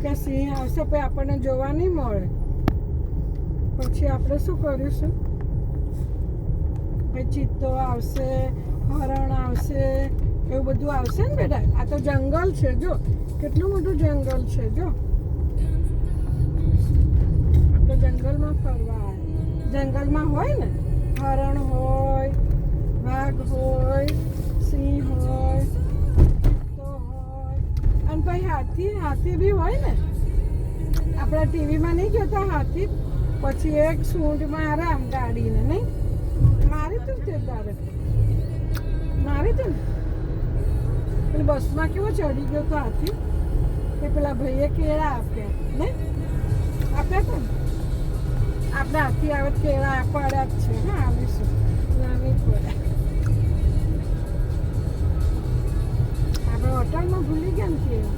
કે સિંહ આવશે પછી આપણને જોવા નહીં મળે. પછી આપણે શું કરીશું? પછી ચિત્તો આવશે, હરણ આવશે, એવું બધું આવશે ને બેટા. આ તો જંગલ છે, જો કેટલું મોટું જંગલ છે. જો આપણે જંગલમાં ફરવા આવ્યા. જંગલમાં હોય ને હરણ હોય, વાઘ હોય, સિંહ હોય, ચિત્તો હોય, અને પછી હાથી બી હોય ને. આપણા ટીવીમાં નહીં જોતા હાથી? પછી એક સૂંઢ મારે આમ ગાડીને, નહીં મારી તું તે તારે મારી તું ને પેલી બસમાં કેવો ચડી ગયો તો હાથી, કે પેલા ભાઈએ કેળા આપ્યા નહીં આપ્યા તો ને. આપણે હાથી આવે કેળા પડ્યા જ છે. હા આવીશું નાની પડ્યા. આપણે હોટલમાં ભૂલી ગયા ને કેળા.